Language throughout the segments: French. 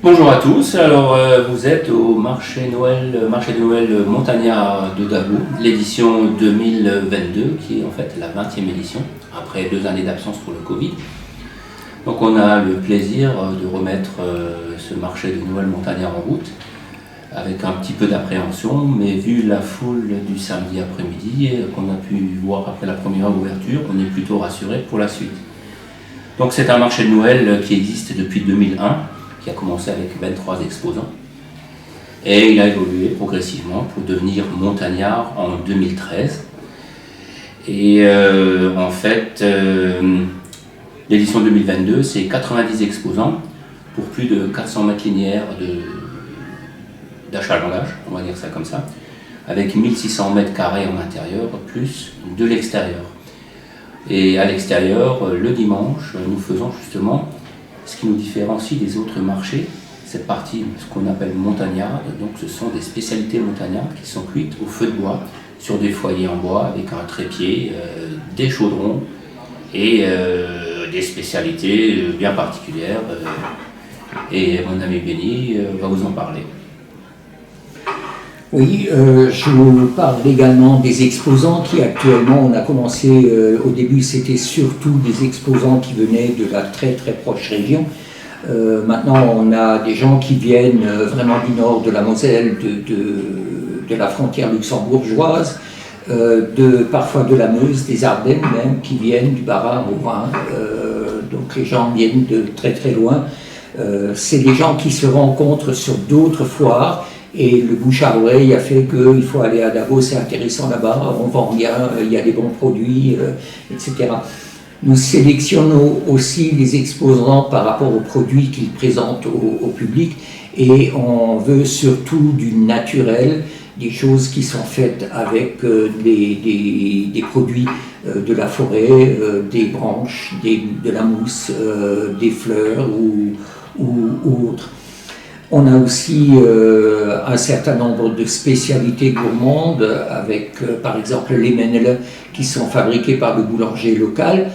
Bonjour à tous, alors vous êtes au marché de Noël Montagnard de Dabo, l'édition 2022 qui est en fait la 20e édition, après 2 années d'absence pour le Covid. Donc on a le plaisir de remettre ce marché de Noël Montagnard en route, avec un petit peu d'appréhension, mais vu la foule du samedi après-midi qu'on a pu voir après la première ouverture, on est plutôt rassuré pour la suite. Donc c'est un marché de Noël qui existe depuis 2001, qui a commencé avec 23 exposants, et il a évolué progressivement pour devenir Montagnard en 2013. Et en fait, l'édition 2022, c'est 90 exposants pour plus de 400 mètres linéaires d'achalandage, on va dire ça comme ça, avec 1600 mètres carrés en intérieur, plus de l'extérieur. Et à l'extérieur, le dimanche, nous faisons justement ce qui nous différencie des autres marchés, cette partie, ce qu'on appelle montagnarde. Donc ce sont des spécialités montagnardes qui sont cuites au feu de bois, sur des foyers en bois, avec un trépied, des chaudrons et des spécialités bien particulières. Et mon ami Benny va vous en parler. Oui, je vous parle également des exposants qui actuellement, on a commencé, au début c'était surtout des exposants qui venaient de la très très proche région. Maintenant on a des gens qui viennent vraiment du nord de la Moselle, de la frontière luxembourgeoise, parfois de la Meuse, des Ardennes même, qui viennent du Bas-Rhin au Rhin. Donc les gens viennent de très très loin. C'est des gens qui se rencontrent sur d'autres foires. Et le bouche à oreille a fait qu'il faut aller à Davos, c'est intéressant là-bas, on vend bien, il y a des bons produits, etc. Nous sélectionnons aussi les exposants par rapport aux produits qu'ils présentent au public, et on veut surtout du naturel, des choses qui sont faites avec des produits de la forêt, des branches, de la mousse, des fleurs ou autres. On a aussi un certain nombre de spécialités gourmandes avec par exemple les ménelles qui sont fabriquées par le boulanger local,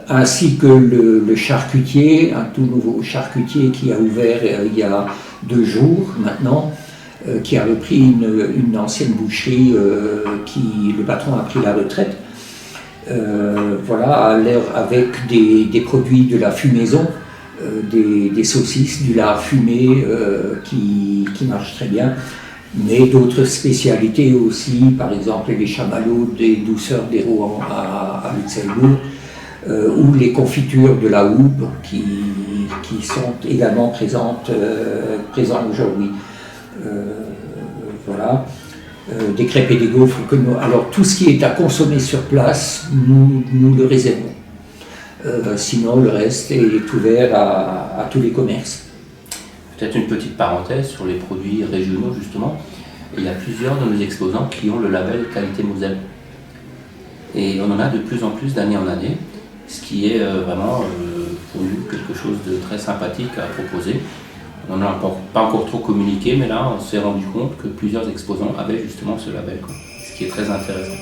ainsi que le charcutier, un tout nouveau charcutier qui a ouvert il y a 2 jours maintenant, qui a repris une ancienne boucherie le patron a pris la retraite. Voilà, avec des produits de la fumaison. Des saucisses, du lard fumé qui marchent très bien, mais d'autres spécialités aussi, par exemple les chamallows des douceurs des Rohan à Luxembourg, ou les confitures de la Hoube qui sont également présentes aujourd'hui. Voilà. Des crêpes et des gaufres. Alors tout ce qui est à consommer sur place, nous le réservons. Sinon, le reste est ouvert à tous les commerces. Peut-être une petite parenthèse sur les produits régionaux, justement. Il y a plusieurs de nos exposants qui ont le label Qualité Moselle. Et on en a de plus en plus d'année en année, ce qui est vraiment pour nous quelque chose de très sympathique à proposer. On n'en a pas encore trop communiqué, mais là, on s'est rendu compte que plusieurs exposants avaient justement ce label, ce qui est très intéressant.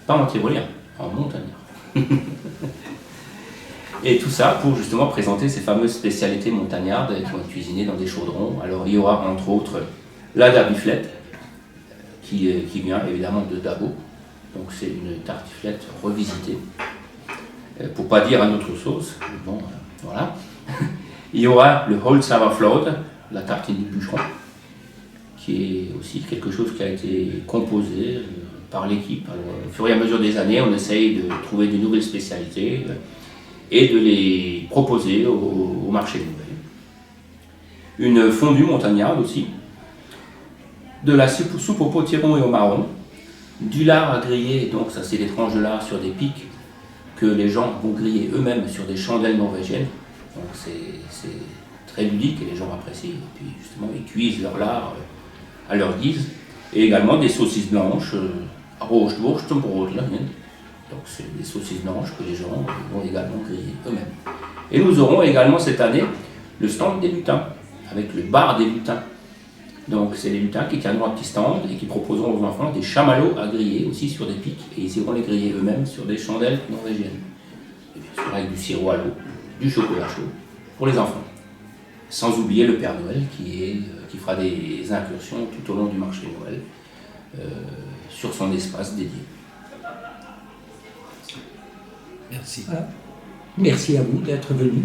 pas en tyrolien, en montagnard. Et tout ça pour justement présenter ces fameuses spécialités montagnardes qui vont être cuisinées dans des chaudrons. Alors il y aura entre autres la darbiflette, qui vient évidemment de Dabo. Donc c'est une tartiflette revisitée, pour pas dire à notre sauce. Bon, voilà. Il y aura le Holzhauerflaut, la tartine du bûcheron, qui est aussi quelque chose qui a été composé par l'équipe. Alors, au fur et à mesure des années, on essaye de trouver de nouvelles spécialités et de les proposer au marché de Noël. Une fondue montagnarde aussi, de la soupe au potiron et au marron, du lard à griller, donc ça c'est des tranches de lard sur des pics que les gens vont griller eux-mêmes sur des chandelles norvégiennes. Donc c'est très ludique et les gens apprécient. Et puis justement ils cuisent leur lard à leur guise. Et également des saucisses blanches, Roostwurst zum Brotlein. Donc c'est des saucisses blanches que les gens vont également griller eux-mêmes. Et nous aurons également cette année le stand des lutins, avec le bar des lutins. Donc c'est les lutins qui tiendront un petit stand et qui proposeront aux enfants des chamallows à griller aussi sur des pics. Et ils iront les griller eux-mêmes sur des chandelles norvégiennes. Et bien sûr avec du sirop à l'eau, du chocolat chaud pour les enfants. Sans oublier le Père Noël qui fera des incursions tout au long du marché de Noël sur son espace dédié. Merci. Voilà. Merci à vous d'être venus.